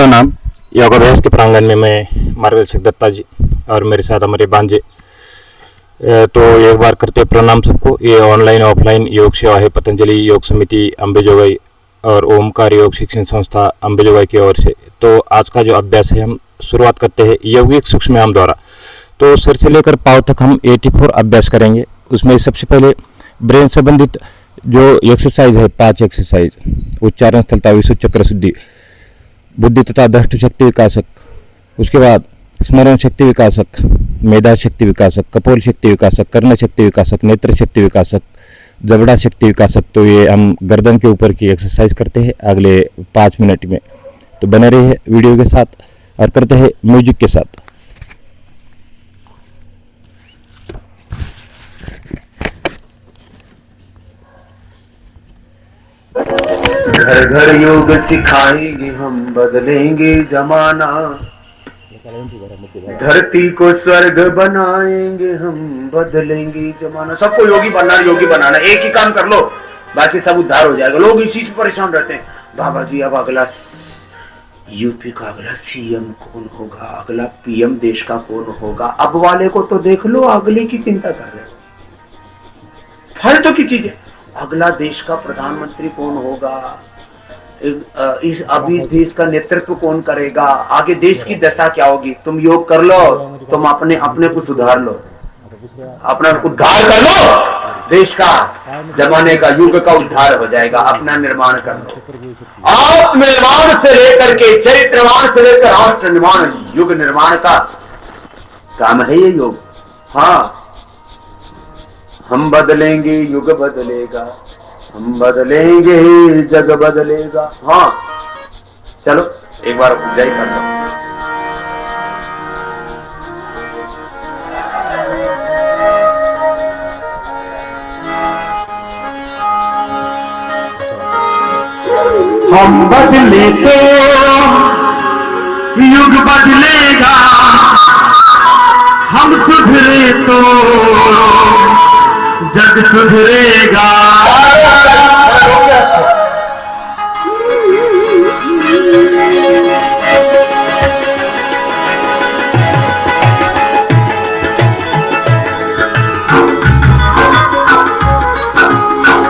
प्रणाम। योगाभ्यास के प्रांगण में मैं मार्गदर्शक दत्ता जी और मेरे साथ हमारे बांजे। तो एक बार करते प्रणाम सबको। ये ऑनलाइन ऑफलाइन योग सेवा है पतंजलि योग समिति अंबेजोगाई और ओमकार योग शिक्षण संस्था अंबेजोगाई की ओर से। तो आज का जो अभ्यास है हम शुरुआत करते हैं यौगिक सूक्ष्म व्यायाम द्वारा। तो सिर से लेकर पाँव तक हम 84 अभ्यास करेंगे। उसमें सबसे पहले ब्रेन संबंधित जो एक्सरसाइज है 5 एक्सरसाइज, उच्चारण स्थलता विशुद्ध चक्र शुद्धि, बुद्धि तथा दृष्टि शक्ति विकासक, उसके बाद स्मरण शक्ति विकासक, मेधा शक्ति विकासक, कपोल शक्ति विकासक, कर्ण शक्ति विकासक, नेत्र शक्ति विकासक, जबड़ा शक्ति विकासक। तो ये हम गर्दन के ऊपर की एक्सरसाइज करते हैं अगले 5 मिनट में। तो बने रहिए वीडियो के साथ और करते हैं म्यूजिक के साथ। घर घर योग सिखाएंगे हम, बदलेंगे जमाना, धरती को स्वर्ग बनाएंगे हम, बदलेंगे जमाना। सबको योगी बनाना, एक ही काम कर लो, बाकी सब उद्धार हो जाएगा। लोग इस चीज पर परेशान रहते हैं, बाबा जी अब अगला यूपी का अगला सीएम कौन होगा, अगला पीएम देश का कौन होगा। अब वाले को तो देख लो, अगले की चिंता कर रहे हो। फालतू की चीजें, अगला देश का प्रधानमंत्री कौन होगा, इस अभी देश का नेतृत्व कौन करेगा, आगे देश की दशा क्या होगी। तुम योग कर लो, तुम अपने को सुधार लो, अपना उद्धार कर लो। देश का, जमाने का, युग का उद्धार हो जाएगा। अपना निर्माण कर लो। आत्म निर्माण से लेकर के चरित्रवान से लेकर राष्ट्र निर्माण, युग निर्माण का काम है ये योग। हाँ, हम बदलेंगे, युग बदलेगा, हम बदलेंगे, जग बदलेगा। हाँ चलो एक बार जय कर लो। हम बदले तो युग बदलेगा, हम सुधरे तो जग सुधरेगा।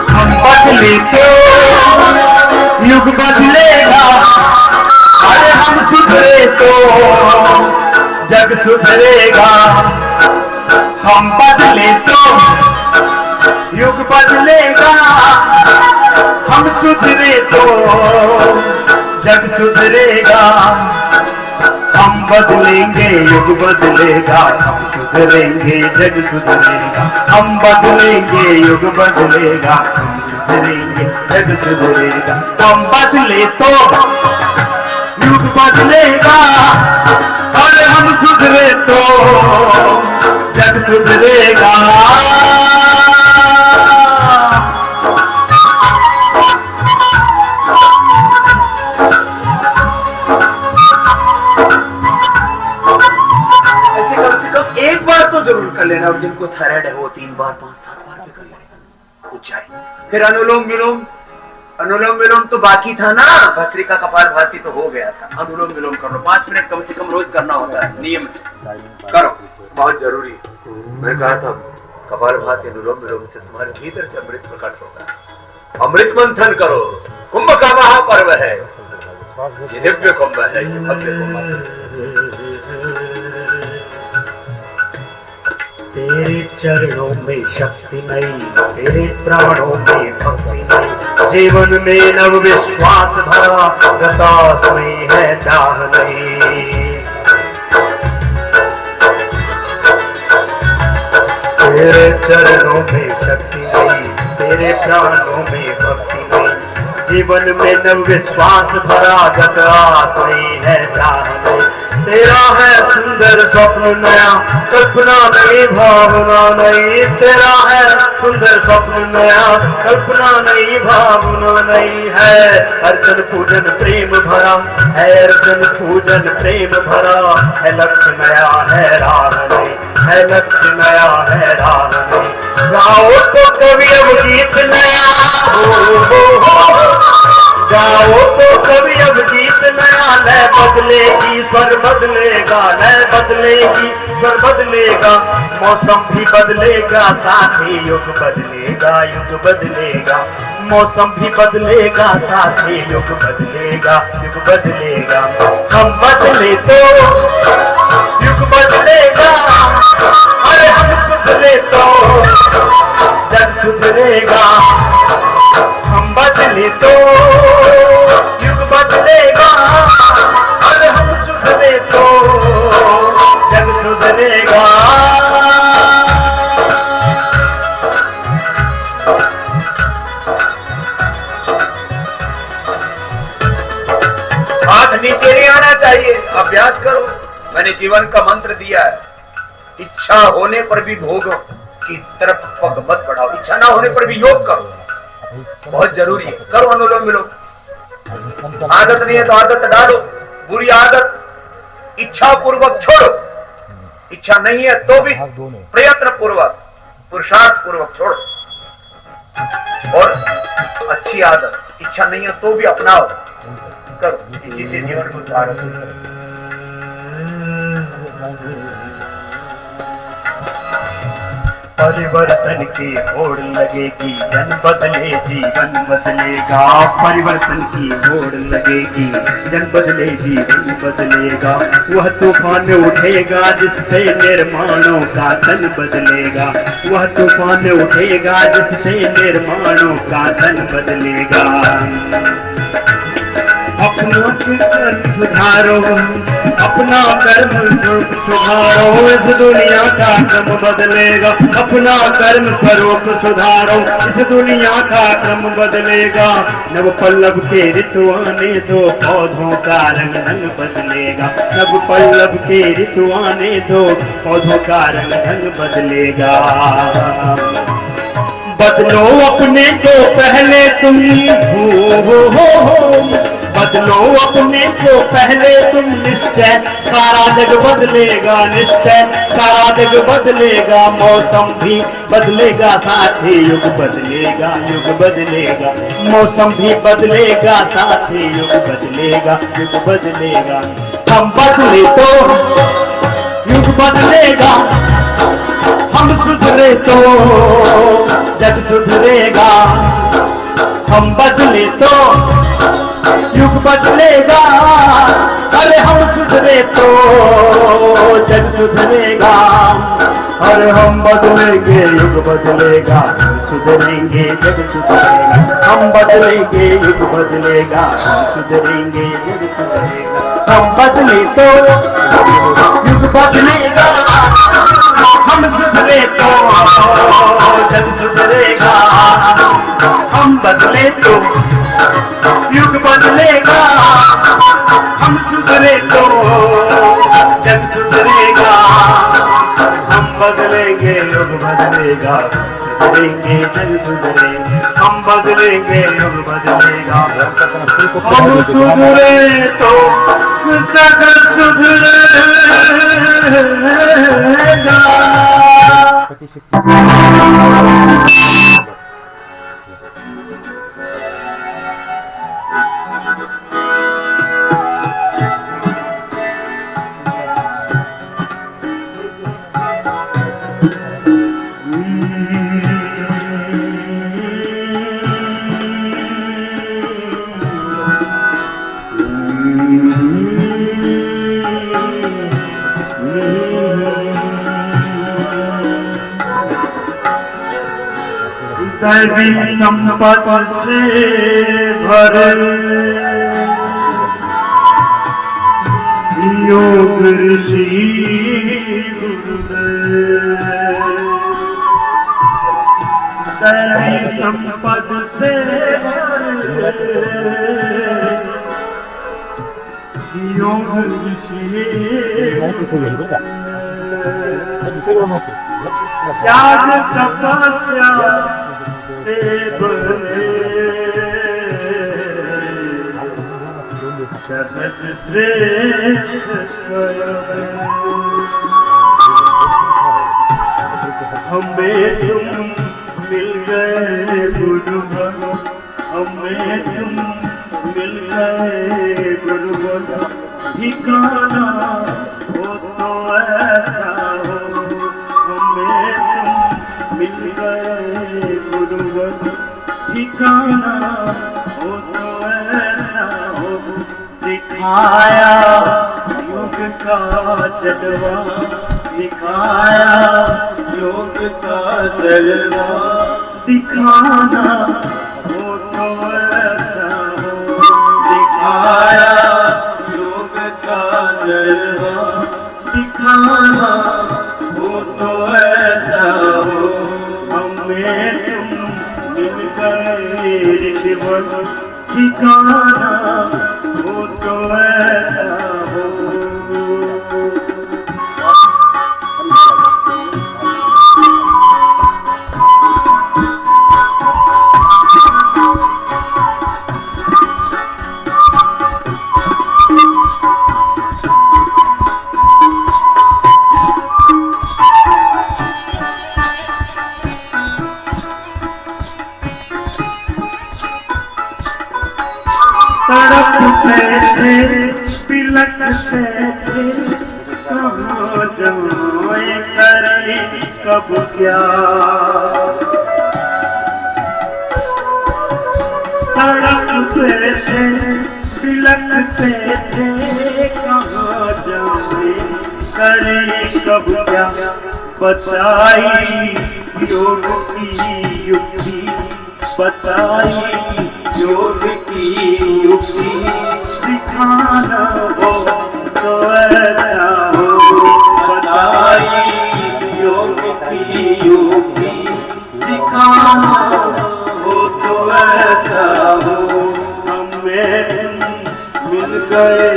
हम बदले तो युग बदलेगा, अरे हम सुधरे तो जग सुधरेगा। हम बदले तो युग बदलेगा, हम सुधरे तो जग सुधरेगा। हम बदलेंगे, युग बदलेगा, हम सुधरेंगे, जग सुधरेगा। हम बदलेंगे, युग बदलेगा, हम सुधरेंगे, जग सुधरेगा। हम बदले तो युग बदलेगा, और हम सुधरे तो जग सुधरेगा। एक बार तो जरूर कर लेना। और जिनको थायराइड है वो 3 बार 5 7 बार भी कर लेना, कुछ जाए। फिर अनुलोम विलोम, अनुलोम विलोम तो बाकी था ना, भस्त्रिका कपाल भाती तो हो गया था। अनुलोम विलोम कर लो, 5 मिनट कम से कम रोज करना होता है, नियम से करो, बहुत जरूरी। मैं कहा था कपाल भाती अनुलोम विलोम से तुम्हारे भीतर से अमृत प्रकट होता है। अमृत मंथन करो। कुंभ का महापर्व है ये, दिव्य कुंभ है ये, भव्य कुंभ है। तेरे चरणों में शक्ति नहीं, तेरे प्राणों में भक्ति नहीं, जीवन में नव विश्वास भरा, गतास में है चाह नहीं। तेरे चरणों में शक्ति नहीं, तेरे प्राणों में भक्ति नहीं, जीवन में नव विश्वास भरा, गतास नहीं है चाह नहीं। तेरा है सुंदर स्वप्न नया, कल्पना नहीं, भावना नहीं। तेरा है सुंदर स्वप्न नया, कल्पना नहीं, भावना नहीं है। अर्चन पूजन प्रेम भरा है, अर्चन पूजन प्रेम भरा है। लक्ष्य नया है, राह नहीं है, लक्ष्य नया है, राह नहीं। गाओ तो कवि अब गीत नया, गाओ तो कवि अब गीत नया, लय बदलेगी स्वर बदलेगा, लय बदलेगी स्वर बदलेगा, मौसम भी बदलेगा साथी युग बदलेगा, युग बदलेगा, मौसम भी बदलेगा साथी युग बदलेगा, युग बदलेगा। हम बदले तो युग बदलेगा, अरे हम सुधरे तो जग सुधरेगा। हम बदले तो युग बदलेगा, अरे हम सुधरे तो जग सुधरेगा। हाथ नीचे नहीं आना चाहिए, अभ्यास करो। मैंने जीवन का मंत्र दिया है, इच्छा होने पर भी भोगो की तरफ पग मत बढ़ाओ, इच्छा ना होने पर भी योग करो, बहुत जरूरी है। करो अनुलोम विलोम। आदत नहीं है तो आदत डालो, बुरी आदत इच्छा पूर्वक छोड़ो, इच्छा नहीं है तो भी प्रयत्न पूर्वक पुरुषार्थ पूर्वक छोड़ो, और अच्छी आदत इच्छा नहीं है तो भी अपनाओ, करो। इसी से जीवन को उद्धार होता है। परिवर्तन की होड़ लगेगी, जन बदले जीवन बदलेगा। परिवर्तन की होड़ लगेगी, जन बदले जीवन बदलेगा। वह तूफान उठेगा जिससे निर्माणों का तन बदलेगा, वह तूफान उठेगा जिससे निर्माणों का तन बदलेगा। अपना कर्म सुधारो, अपना कर्म सुधारो, इस दुनिया का क्रम बदलेगा। अपना कर्म स्वरूप सुधारो, इस दुनिया का क्रम बदलेगा। नव पल्लव के ऋतु आने दो, पौधों का रंग ढंग बदलेगा। नव पल्लव के ऋतु आने दो, पौधों का रंग ढंग बदलेगा। बदलो अपने को पहले तुम, हो बदलो अपने को पहले तुम, निश्चय सारा जग बदलेगा, निश्चय सारा जग बदलेगा। मौसम भी बदलेगा साथी युग बदलेगा, युग बदलेगा। मौसम भी बदलेगा साथी युग बदलेगा, युग बदलेगा। हम बदले तो युग बदलेगा, हम सुधरे तो जग सुधरेगा। हम बदले तो युग बदलेगा, अरे हम सुधरे तो जग सुधरेगा। अरे हम बदलेंगे युग बदलेगा, हम सुधरेंगे जग सुधरेगा। हम बदलेंगे युग बदलेगा, हम सुधरेंगे जग सुधरेगा। हम बदले तो युग बदलेगा, हम सुधरे तो जग सुधरेगा। हम बदले तो युग बदलेगा, हम सुधरे तो जग सुधरेगा। हम बदलेंगे युग बदलेगा, सुधरेंगे जग सुधरेगा। हम बदलेंगे युग बदलेगा, हम सुधरे तो जग सुधरेगा। दैवी संपत्ति से भरे योग ऋषि गुरुदेव। दैवी संपत्ति से भरे योग ऋषि त्याग तपस्या से सहज श्रेष्ठ स्वयं। हमें तुम मिल गए गुरुवर, हमें तुम मिल गए गुरुवर। ठिकाना हो तो ऐसा हो, हमें तुम मिल गए गुरुवर। ठिकाना हो तो ऐसा हो, दिखाया योग का जलवा, दिखाया योग का जलवा। दिखाना हो तो ऐसा हो, दिखाया योग का जलवा। दिखाना हो तो ऐसा हो, हमें तुम मिल गए ऋषिवर। ठिकाना हो तो ऐसा हो। तड़पते थे बिलखते थे, कहाँ जाए करे कब क्या। तड़पते थे बिलखते थे, कहाँ जाए करे कब क्या। बताई योग की युक्ति, बताई योग की युक्ति। दिखाना हो तो ऐसा हो, बताई योग की युक्ति। दिखाना हो तो ऐसा हो, हमें तुम मिल गए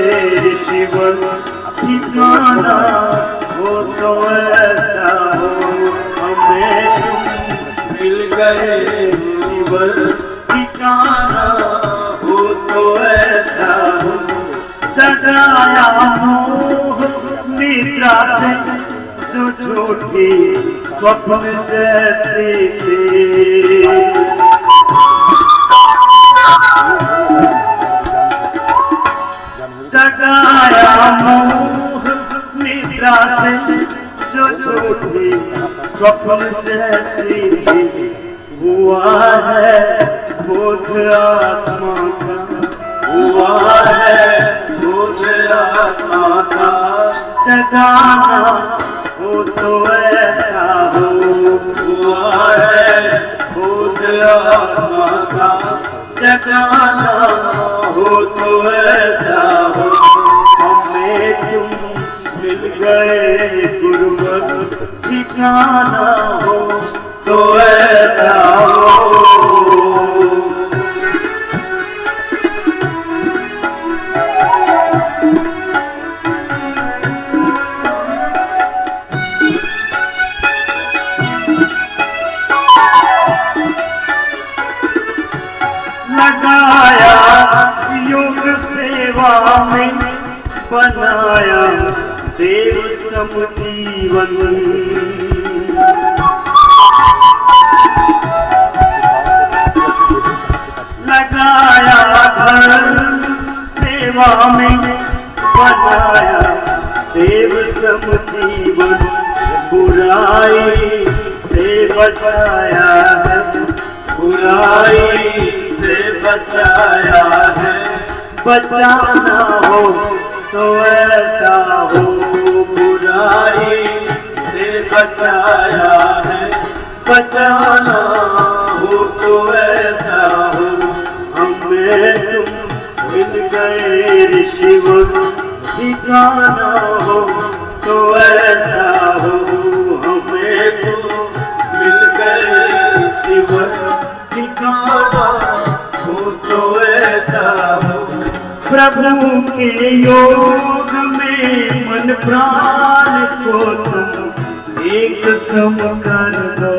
ऋषिवर। ठिकाना हो तो ऐसा हो, हमें तुम मिल गए ऋषिवर। ठिकाना हो तो ऐसा हो, जगाया मोह निद्रा से जो झूठी स्वप्न जैसे थे। जगाया मोह निद्रा से जो झूठी स्वप्न जैसे थे। हुआ है बोध आत्मा का, हुआ है बोध आत्मा का। जगाना हो तो ऐसा हो, हुआ है बोध आत्मा का। जगाना हो तो ऐसा हो, हमें तुम मिल गए गुरुवर। ठिकाना हो तो ऐसा हो। लगाया योग सेवा में, बनाया देव सम जीवन। लगाया धर्म सेवा में, बनाया देव सम जीवन। बुराई से बचाया है, बुराई से बचाया है। बचाना हो तो ऐसा हो, बुराई से बचाया है। बचाना हो तो ऐसा हो, हमें तुम मिल गए ऋषिवर। ठिकाना हो तो ऐसा हो, हमें तुम मिल गए ऋषिवर। ठिकाना हो तो ऐसा हो, प्रभु के योग में मन प्राण को तुम एक सम कर दो।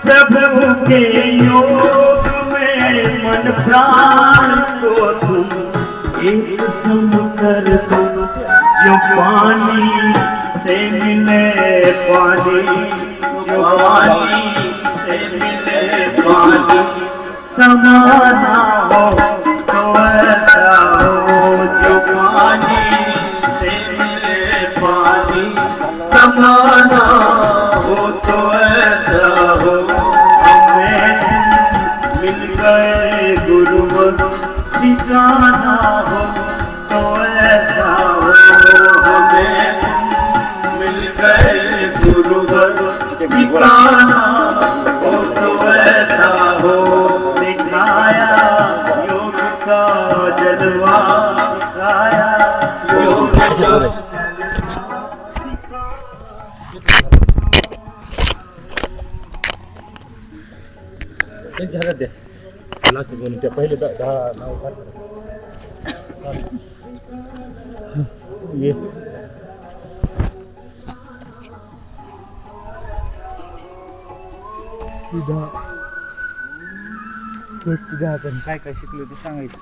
प्रभु के योग में मन प्राण को तुम एक सम कर दो। जो पानी से मिले पानी, जो पानी से मिले पानी। समाना हो तो ऐसा हो जो पानी से मिले पानी, समाना हो तो ऐसा हो हमें मिल गए गुरुवर, ठिकाना हो तो ऐसा हो हमें मिल गए गुरुवर, ठिकाना हो तो ऐसा हो, दिखाया योग का जलवा, दिखाया योग का जलवा। पहिले 10 नाव ये तुझ्या आपण काय काय शिकलो ते सांगायचं.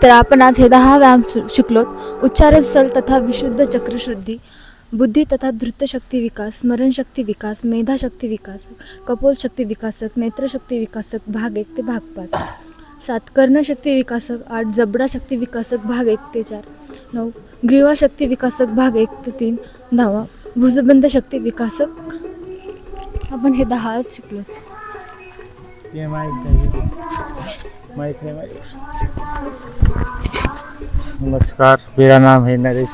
तर आपण आज हे 10 व्यायाम शिकलो. उच्चारण स्थल तथा विशुद्ध चक्रशुद्धी, बुद्धी तथा धृतशक्ती विकास, स्मरणशक्ती विकास, मेधाशक्ती विकास, कपोल शक्ती विकासक, नेत्रशक्ती विकासक भाग 1 ते भाग 5, 7 कर्णशक्ती विकासक, 8 जबडा शक्ती विकासक भाग 1 ते 4, 9 ग्रीवा शक्ती विकासक भाग 1 ते 3, 10 भुजबंध शक्ती विकासक. आपण हे 10 शिकलो. ये माइक है. नमस्कार, मेरा नाम है नरेश.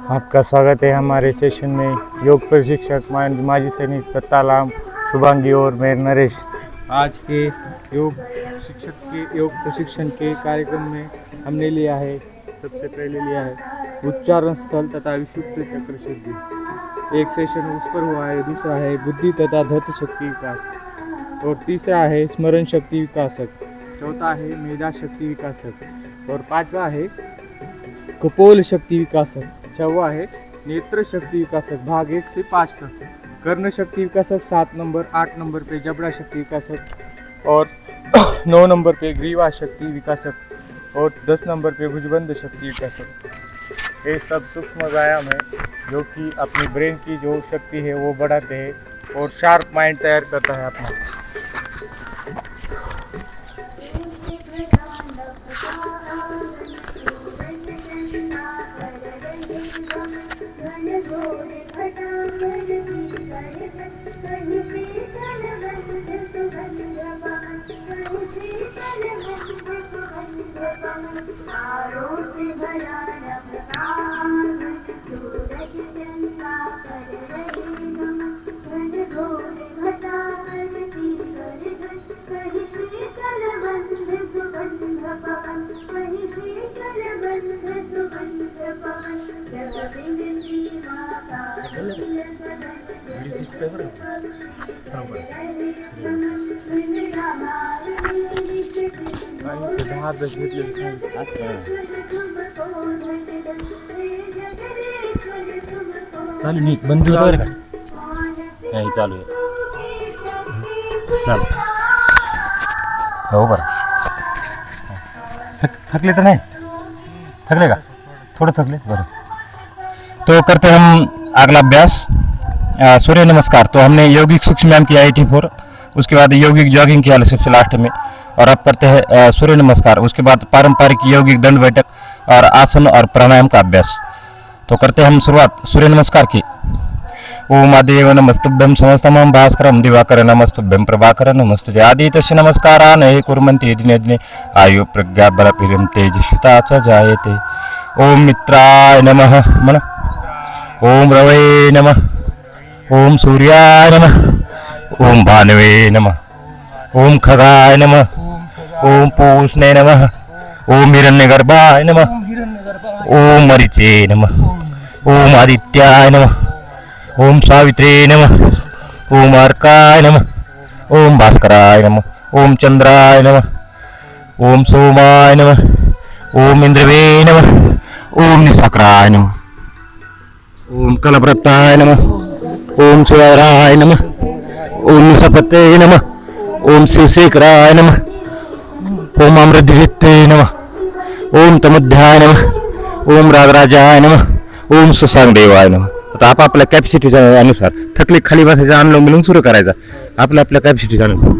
आपका स्वागत है हमारे सेशन में. योग प्रशिक्षक माजी सैनिक दत्तालाम शुभांगी और मैं नरेश. आज के योग प्रशिक्षण के कार्यक्रम में हमने लिया है, सबसे पहले लिया है उच्चारण स्थल तथा विशुद्ध चक्र शुद्धि. एक सेशन उस पर हुआ है. दूसरा है बुद्धि तथा धृत शक्ति विकास, और तीसरा है स्मरण शक्ति विकासक. चौथा है मेधा शक्ति विकासक, और 5वां है कपोल शक्ति विकासक. 6वां है नेत्र शक्ति विकासक भाग 1 से 5 तक. कर्ण शक्ति विकासक 7 नंबर, 8 नंबर पे जबड़ा शक्ति विकासक, और 9 नंबर पे ग्रीवा शक्ति विकासक, और 10 नंबर पे भुजबंध शक्ति विकासक. ये सब सूक्ष्म व्यायाम है जो कि अपनी ब्रेन की जो शक्ति है वो बढ़ाते हैं और शार्प माइंड तैयार करता है अपना. चालू नाही बंद वगैरे का नाही चालू आहे. चालू हो बरं. थकले तर नाही, थकले का थोड़े थकले बरं. तो करते हम अगला अभ्यास सूर्य नमस्कार. तो हमने यौगिक सूक्ष्म व्यायाम किया 84, उसके बाद यौगिक जॉगिंग किया सबसे लास्ट में, और अब करते हैं सूर्य नमस्कार. उसके बाद पारंपरिक यौगिक दंड बैठक और आसन और प्राणायाम का अभ्यास. तो करते हम शुरुआत सूर्य नमस्कार की. ओम आदिदेव नमस्तुभ्यं समस्तमं भास्करं दिवाकर नमस्तुभ्यं प्रभाकर नमस्तुते आदित्यस्य नमस्कारान् ये कुर्वन्ति दिने दिने आयु प्रज्ञा बलप्रियं तेजस्विता च जायते. ओम मित्राय नमः मन, ओम रवये नमः, ओम सूर्याय नमः, ओम भानवे नमः, ओम खगाय नमः, ओम पूष्णे नमः, ओम हिरण्यगर्भाय नमः, ओम मरीचे नमः, ओम आदित्याय नमः, ओम सावित्रे नमः, ओम अर्काय नमः, ओम भास्कराय नमः, ओम चंद्राय नमः, ओम सोमाय नमः, ओम इंद्रवे नमः, ओम निशाकराय नमः, ओम कलप्रताय नमः, ओम शिवराय नमः, ओम निशपते नमः, ओम शिवशेखराय नमः, ओम अमृतवित्ते नमः, ओम तमध्याय नमः, ओम राजराजाय नमः, ओम सुसांग देवाय नमः. आता आपापल्या कॅपॅसिटीच्या अनुसार थकली खाली बसायचं, अनुलोम विलोम सुरू करायचा आपल्या आपल्या कॅपॅसिटीच्या अनुसार.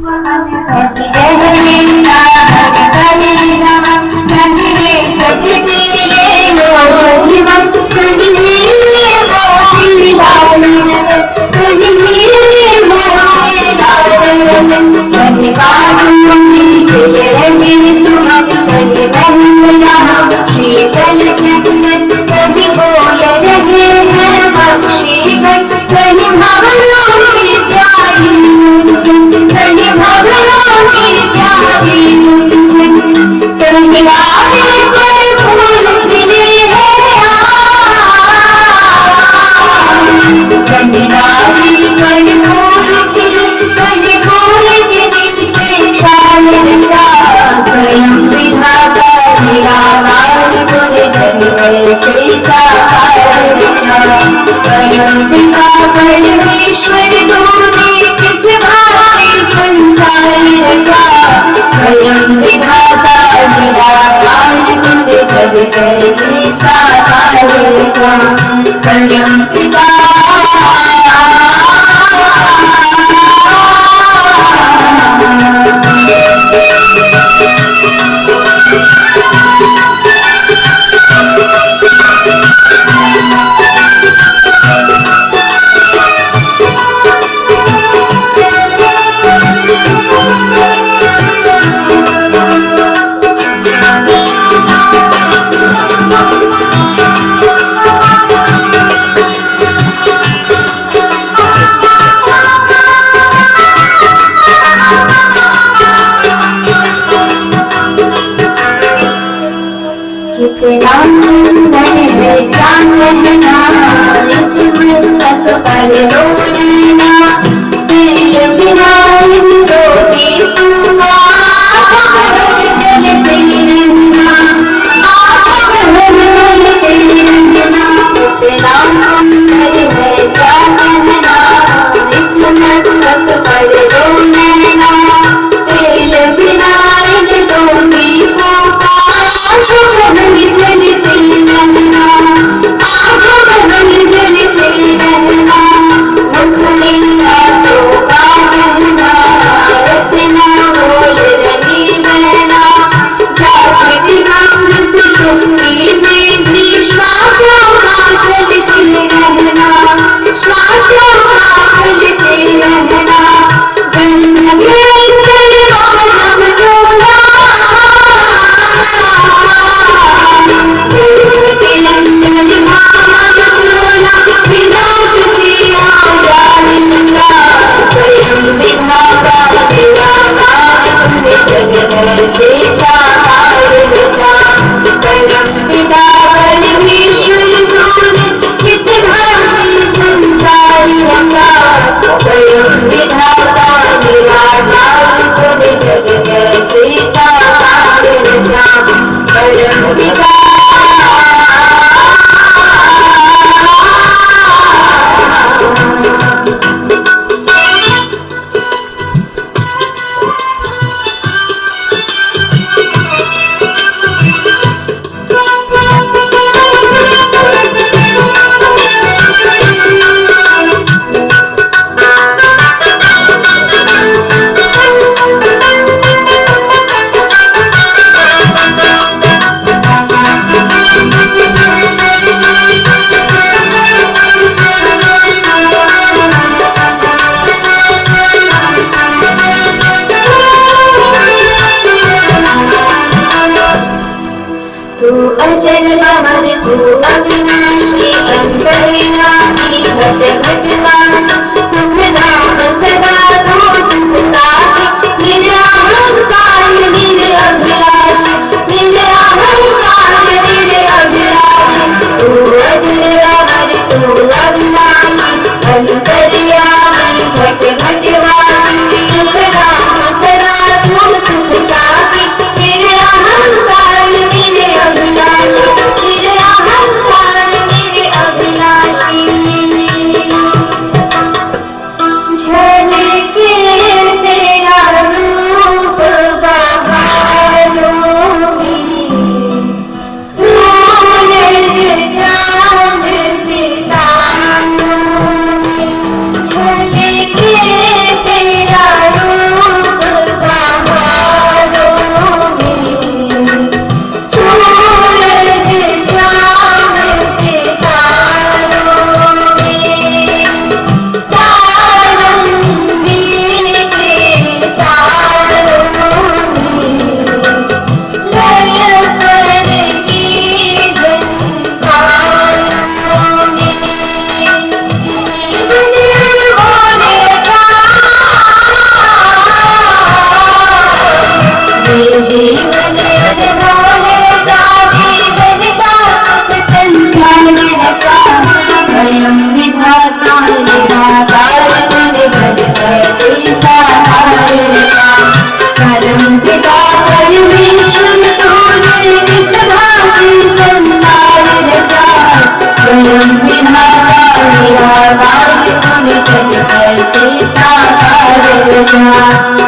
स्वयं विधाता निराकार तूने जग कैसे साकार रचा।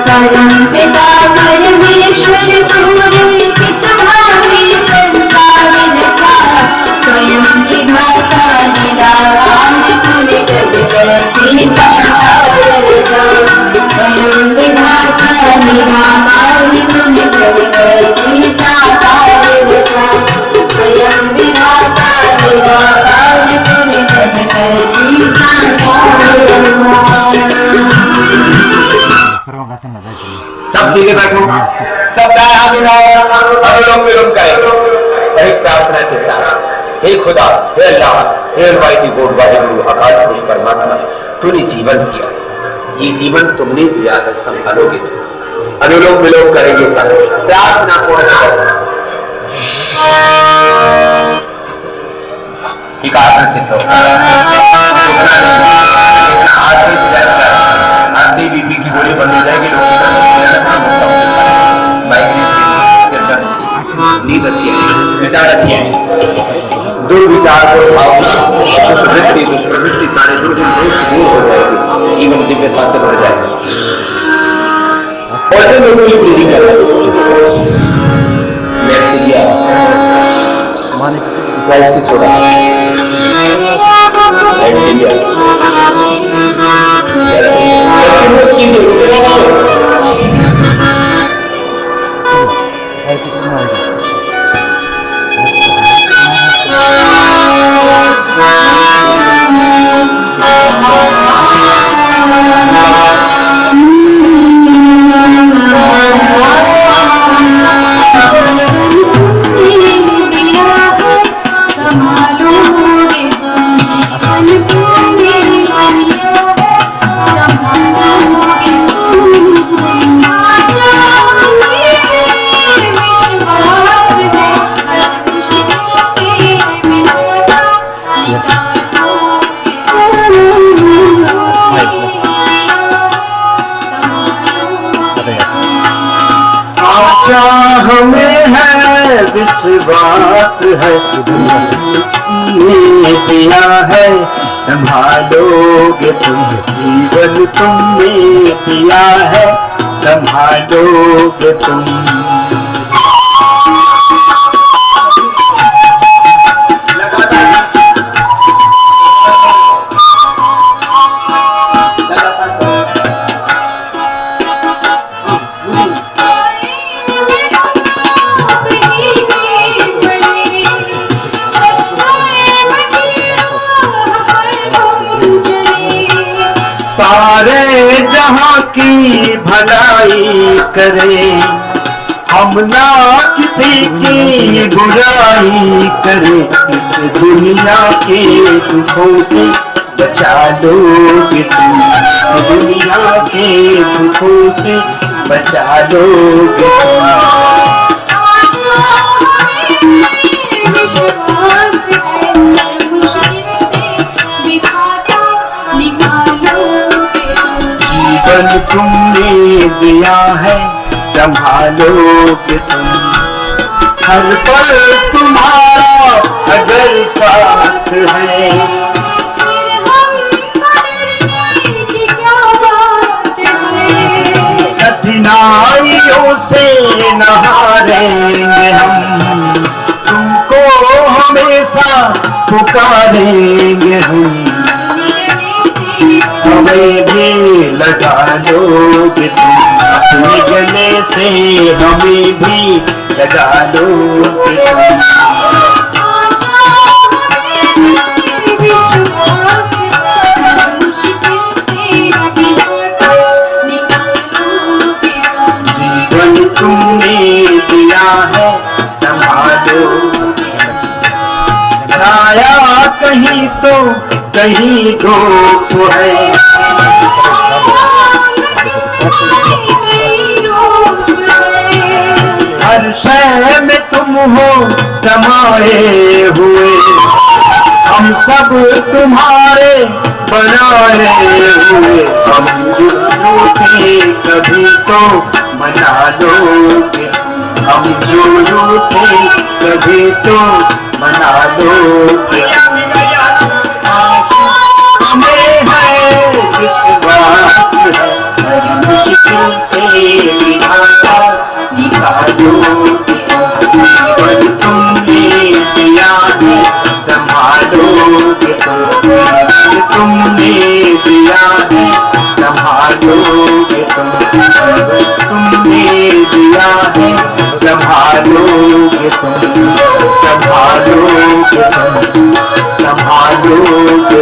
परम पिता परमेश्वर तूने किस भांति संसार रचा। स्वयं विधाता निराकार तूने जग कैसे साकार रचा। स्वयं विधाता निराकार तूने जग कैसे साकार रचा। स्वयं विधाता निराकार तूने जग कैसे साकार रचा। सब सीधे बैठो, सब दाएं हाथ उठाओ, अनुलोम विलोम करें। एक प्रार्थना के साथ, हे खुदा, हे अल्लाह, हे अलमाइटी गॉड, वाहिगुरु अकाल पुरुष परमात्मा, तूने जीवन दिया, ये जीवन तुमने दिया है, संभालोगे तुम। अनुलोम विलोम करेंगे सब, प्रार्थना पूर्ण कर। बीपी की गोली बंद हो जाएगी, नींद अच्छी है, विचार अच्छी है, दुर्विचार को भावना दुष्प्रवृत्ति सारे दूर हो जाएगी, जीवन दिव्यता से भर जाएगा। और जो लोगों की ब्रीदिंग कर रहे से छोड़ा हमें है विश्वास है, तुमने दिया है, संभालोगे तुम, जीवन तुमने दिया है, संभालोगे तुम। सारे जहां की भलाई करे, हम ना किसी की बुराई करे, इस दुनिया के दुखों से बचा लोगे तुम, इस दुनिया के दुखों से बचा लोगे जीवन तुमने दिया है, संभालोगे तुम। हर पल तुम्हारा अगर साथ है, कठिनाइयों से न हारेंगे हम, तुमको हमेशा पुकारेंगे हम। हमें भी लगा लोगे तुम, अपने गले से हमें भी लगा लोगे तुम। जीवन तुमने दिया है, संभालो। छाया कहीं तो कहीं धूप है, हर शय में तुम हो समाये हुए, हम सब तुम्हारे बनाए हुए। हम रूठे कभी तो मना लोगे, हम जो रूठे कभी तो मना लोगे। संभालोगे तुमने दिया है, संभालोगे तुमने दिया है, संभालोगे संभालोगे संभालोगे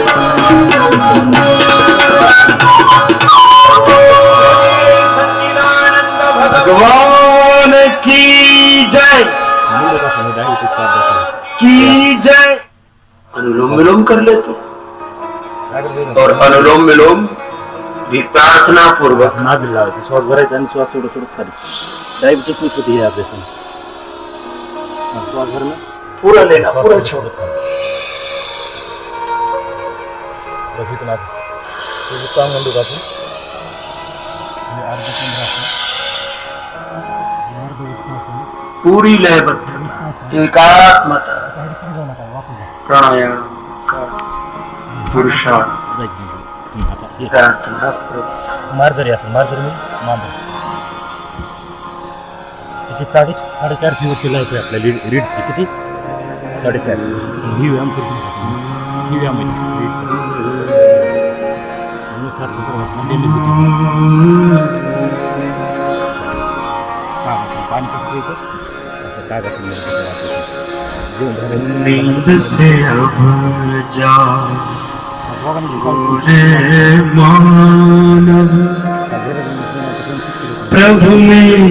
भगवान की जय, की जय। अनुलोम विलोम कर ले तो, और अनुलोम विलोम भी प्रार्थना पूर्वक ना भी लावायचं. श्वास भरायचा आणि श्वास सोडत सोडत खाली. डायबिटीज नी होती है ऑपरेशन. श्वास भरना पूरा लेना, पूरा छोड़. बस इथून असं काम मंडूक असं आणि अर्ध केंद्र असं पूरी लयबद्ध एकात्मता प्राणायाम पुरुषार्थ प्रार्थना मार्जरी असं मार्जरी म्हणजे मांजर त्याची 4.5 वरची लाईफ आहे आपल्या रीडची. किती 4.5. ही व्यायाम करतो, ही व्यायाम आहे रीडचा. 60-70 पाणी कसं घ्यायचं असं तागासून नींद से अब जागे मानव, प्रभु में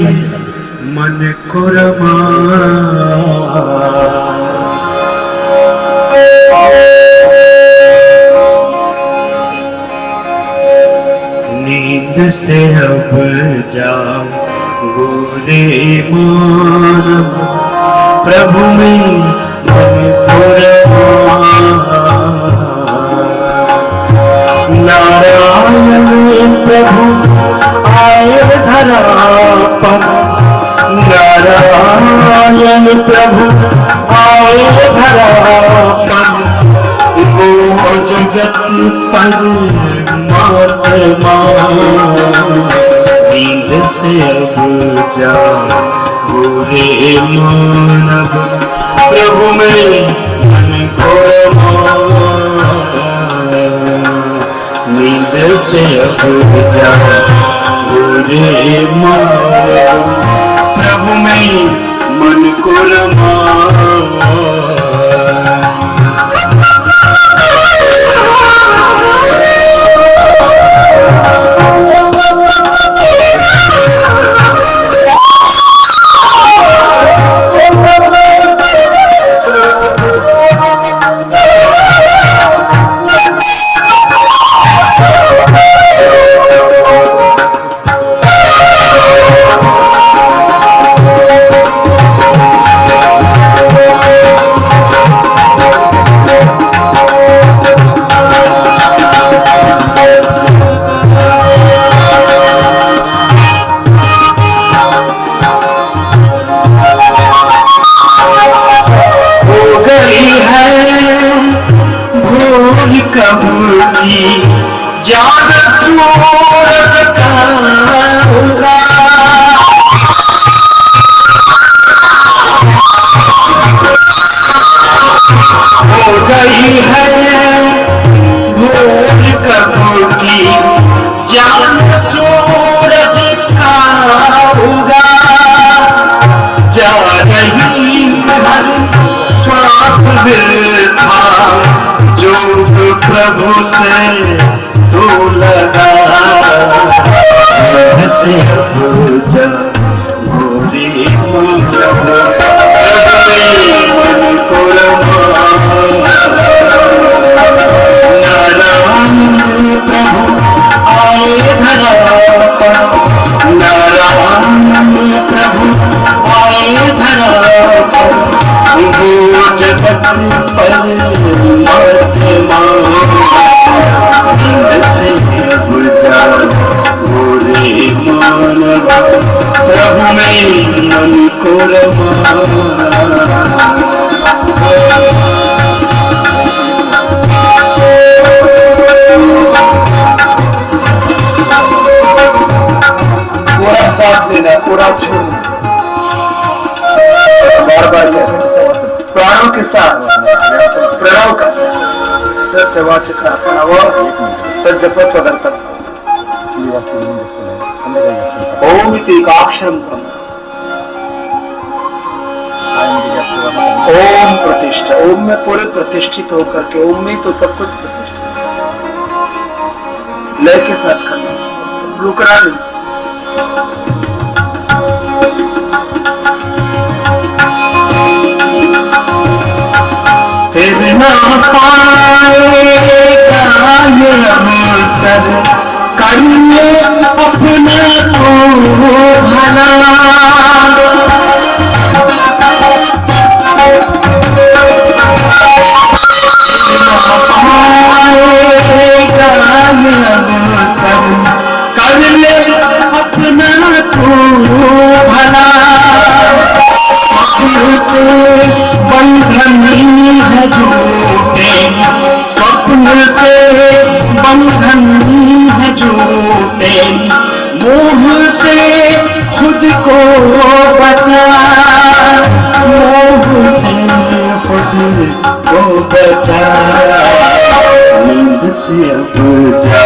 मन को रमा. नींद से अब जागो रे मानव, प्रभु में मन को रमा. नारायण प्रभु आए धरा पर, नारायण प्रभु आए धरा पर, वो जगत पर नींद से अब जागो रे मानव, प्रभु में मन को रमा. नींद से अब जागो रे मानव, प्रभु में मन को रमा. प्रभु से तू लगा से पूजा मोरी मन को नारायण प्रभु आए धरा पर, नारायण प्रभु आए धरा पर, वो जगत पर प्रभु में मन को रमा. पूरा सांस लेना, पूरा छोड़ना, बार बार प्राणों के साथ प्रणव तस्य वाचिक आपणावं तज्जपस्वदर्थम ही वास्तू म्हणून जास्त नाही संध्याकाळी जास्त ओम इति एकाक्षरम ब्रह्म काय म्हणजे जास्त वाटत ओम प्रतिष्ठा ओम में पूरे प्रतिष्ठित होकर के ओम में तो सब कुछ प्रतिष्ठित लय के साथ करना रुकना नहीं फिर ना पाएगा ये अवसर करिए अपने को भला कर ले अपना तू भला बंधन है झूठे स्वप्न से बंधन है झूठे मोह से खुद को बचा मोह से खुद को बचा नींद से अब जा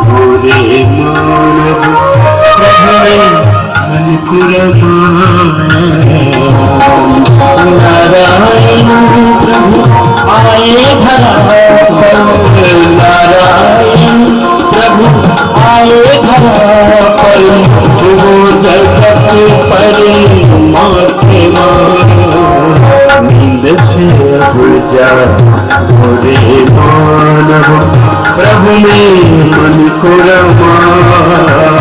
पूरे मानव मन नारायण प्रभु आए धरा नारायण प्रभु आए धरा पर वो जगत पर माथे नींद से उड़ जा पूरे मानव प्रभु ने मन को रमा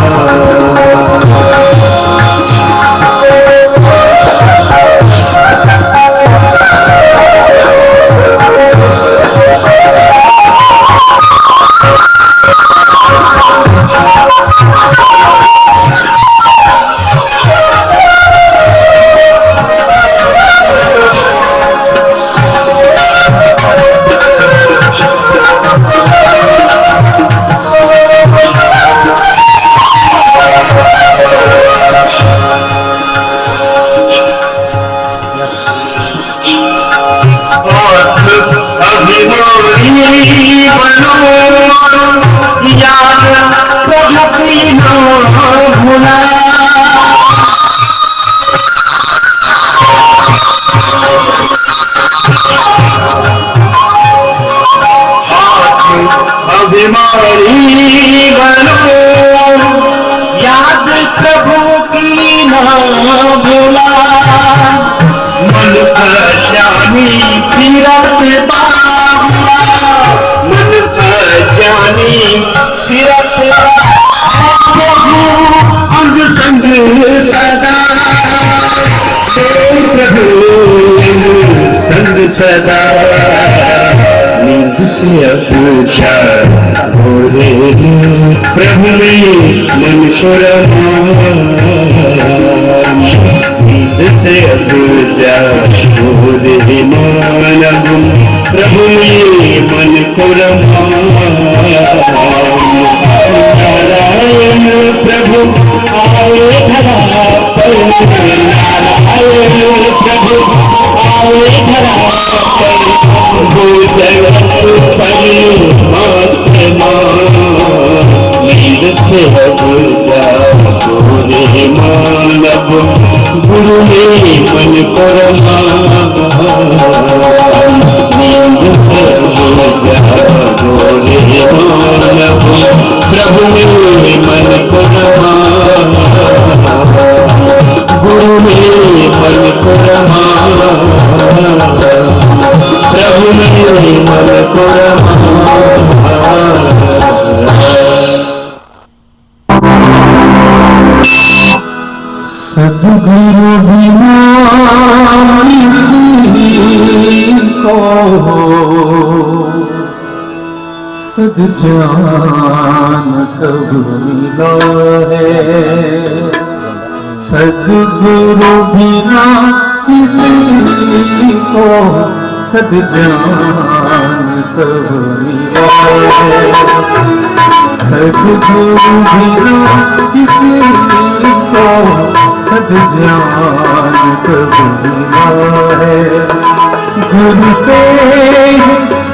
अभिमानी बनो याद प्रभु की ना भूला मन पहचानी फिरत बाहुला मन पहचानी फिरत प्रभु अंग संग सदा प्रभु संग सदा नींद से पूछा भोरे प्रभु ने मन को नींद से पूछा भोरे मानव प्रभु ने मन को नारायण प्रभु आए धरा पर नारायण प्रभु आए धरा पर वो जगत पर महात्मा नींद से अब जा पूरे मानव गुरु ने मन को रमा नींद से अब जा पूरे मानव प्रभु ने मन को रमा गुरु ने मन को रमा प्रभु ने मन को सद्गुरु बिना को सद्ज्ञान कब मिला है सद्गुरु बिना किसी को सद्ज्ञान कब मिला सद्गुरु बिना किसी को सद्ज्ञान कब मिला है गुरु से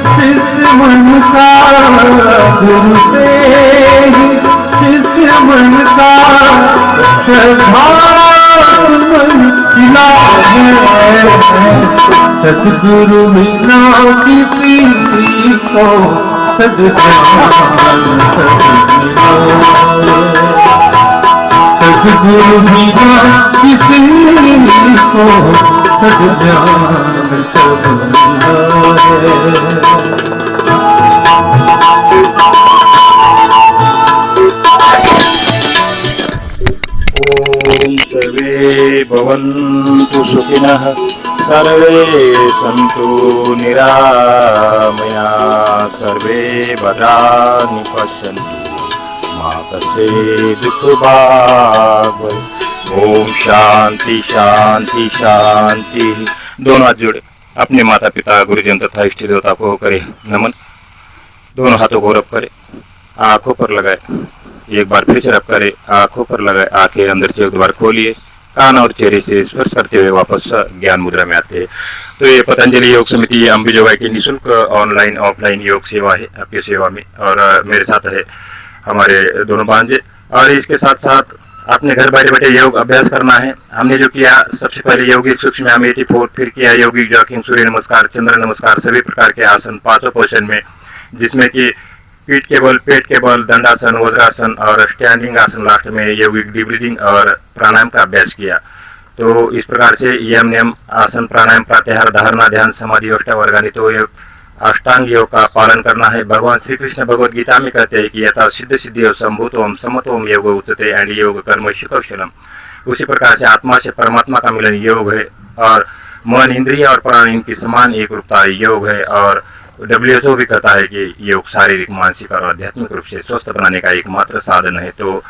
शिष्य मन का गुरु से ही शिष्य मन का श्रद्धा मन खिला है। सतगुरु बिना किसी को सद्ज्ञान सतगुरु बिना किसी को सद्ज्ञान सब मिला है। ओम सर्वे भवन्तु सुखिनः सर्वे सन्तु निरामया सर्वे भद्राणि पश्यन्तु मा कश्चित् दुःखभाग् भवेत्। ओम शांति शांति शांति। दोनों हाथ जोड़े अपने माता पिता गुरुजन तथा इष्ट देवता को करे नमन। दोनों हाथों को रब करे, आंखों पर लगाए, एक बार फिर से रब करे, आंखों पर लगाए, आंखें अंदर से एक बार खोलिए, कान और चेहरे से स्पर्श करते हुए वापस ज्ञान मुद्रा में आते हैं। तो ये पतंजलि योग समिति अंबिजोगाई की निःशुल्क ऑनलाइन ऑफलाइन योग सेवा है आपकी सेवा में, और मेरे साथ है हमारे दोनों भांजे। और इसके साथ साथ अपने घर बैठे बैठे योग अभ्यास करना है। हमने जो किया, सबसे पहले यौगिक सूक्ष्म 84, फिर किया यौगिक जॉकिंग, सूर्य नमस्कार, चंद्र नमस्कार, सभी प्रकार के आसन 5 पोजिशन में, जिसमें कि पीठ के बल, पेट के बल, दंडासन, वज्रासन और स्टैंडिंग आसन, लास्ट में यौगिक डीप ब्रीदिंग और प्राणायाम का अभ्यास किया। तो इस प्रकार से यम नियम आसन प्राणायाम प्रत्याहार धारणा ध्यान समाधि अष्टावर्गानी, तो ये अष्टांग योग का पालन करना है। भगवान श्री कृष्ण भगवद गीता में कहते हैं कि यथा सिद्ध सिद्धि संभूतोम समतोम योग उच्यते एंड योग कर्म कौशलम। उसी प्रकार से आत्मा से परमात्मा का मिलन योग है, और मन इंद्रिय और प्राण इनकी समान एक रूपता योग है। और WHO भी कहता है कि योग शारीरिक मानसिक और आध्यात्मिक रूप से स्वस्थ बनाने का एकमात्र साधन है। तो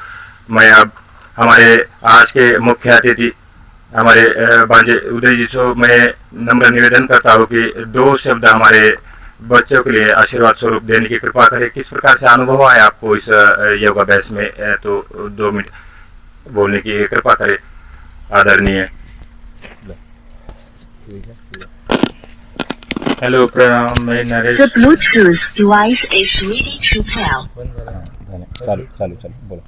मैं अब हमारे आज के मुख्य अतिथि हमारे भांजे उदय जी को मैं नम्र निवेदन करता हूँ कि 2 शब्द हमारे बच्चों के लिए आशीर्वाद स्वरूप देने की कृपा करें। किस प्रकार से अनुभव आया आपको इस योग अभ्यास में, तो 2 मिनट बोलने की कृपा करें आदरणीय। हेलो प्रणाम, मैं Naresh. The Bluetooth device is ready to pair. चालू चालू चालू बोलो।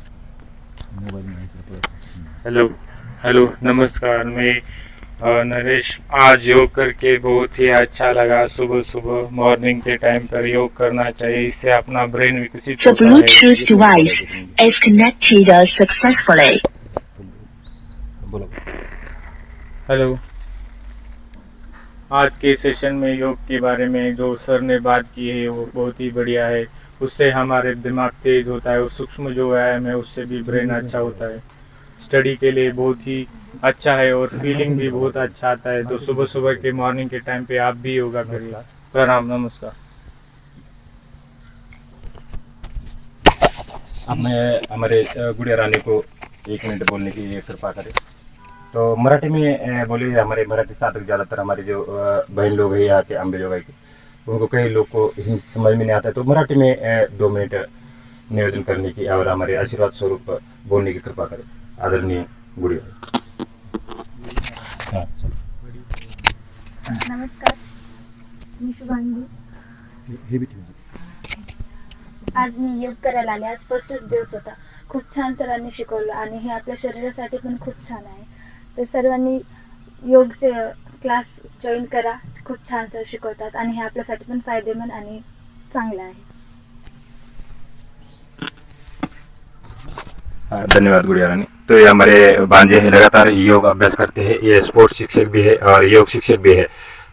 हेलो नमस्कार, मैं नरेश। आज योग करके बहुत ही अच्छा लगा। सुबह सुबह मॉर्निंग के टाइम पर योग करना चाहिए, इससे अपना ब्रेन विकसित The होता है। Bluetooth device is connected successfully. बोलो। हेलो, आज के सेशन में योग के बारे में जो सर ने बात की है वो बहुत ही बढ़िया है। उससे हमारे दिमाग तेज होता है और सूक्ष्म जो व्यायाम है उससे भी ब्रेन अच्छा होता है। स्टडी के लिए बहुत ही अच्छा है और फीलिंग भी बहुत अच्छा आता है। तो सुबह सुबह के मॉर्निंग के टाइम पे आप भी योगा करिए। प्रणाम, नमस्कार। अब मैं हमारे गुड़िया रानी को 1 मिनट बोलने की कृपा करें। तो मराठी में बोलिए। हमारे मराठी साधक ज़्यादातर हमारे जो बहन लोग हैं यहाँ के अंबिजोगाई के, उनको कई लोग को हिंदी समझ में नहीं आता है, तो मराठी में 2 मिनट निवेदन करने की और हमारे आशीर्वाद स्वरूप बोलने की कृपा करें आदरणीय गुड़िया। हाँ, नमस्कार, मी शुभांगी। हे भी आज मी योग करायला आले। आज फर्स्टच दिवस होता। खूप छान सरांनी शिकवलं आणि हे आपल्या शरीरासाठी पण खूप छान आहे। तर सर्वांनी योगचे क्लास जॉईन करा। खूप छान सर शिकवतात आणि हे आपल्यासाठी पण फायदेमंद आणि चांगलं आहे। धन्यवाद गुड़िया रानी। तो ये हमारे भांजे हैं, लगातार योग अभ्यास करते हैं। ये स्पोर्ट्स शिक्षक भी है और योग शिक्षक भी है।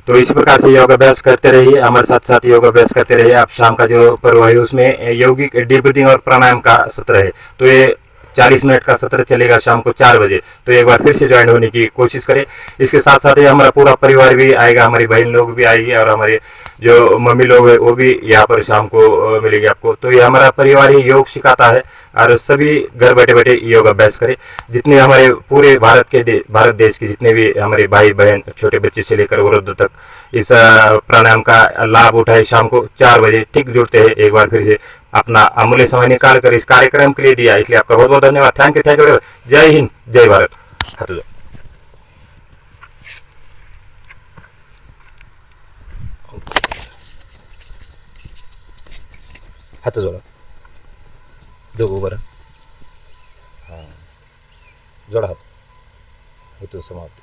तो इसी प्रकार से योग अभ्यास करते रहिए, हमारे साथ साथ योग अभ्यास करते रहिए। आप शाम का जो पर्व है उसमें यौगिक डीप ब्रीदिंग और प्राणायाम का सत्र है। तो ये 40 मिनट का सत्र चलेगा शाम को 4 बजे। तो एक बार फिर से ज्वाइन होने की कोशिश करें। इसके साथ साथ ही हमारा पूरा परिवार भी आएगा, हमारी बहन लोग भी आएगी और हमारे जो मम्मी लोग है वो भी यहाँ पर शाम को मिलेगी आपको। तो ये हमारा परिवार ही योग सिखाता है और सभी घर बैठे बैठे योग अभ्यास करें। जितने हमारे पूरे भारत देश के जितने भी हमारे भाई बहन, छोटे बच्चे से लेकर वृद्ध तक इस प्राणायाम का लाभ उठाए। शाम को 4 बजे ठीक जुड़ते हैं। एक बार फिर से अपना अमूल्य समय निकाल कर इस कार्यक्रम के लिए दिया, इसलिए आपका बहुत बहुत धन्यवाद। Thank you. जय हिंद, जय भारत। हाथ जोड़ो। हात जोडा दोघं उभं राहा हां जोडा हात होतो समाप्त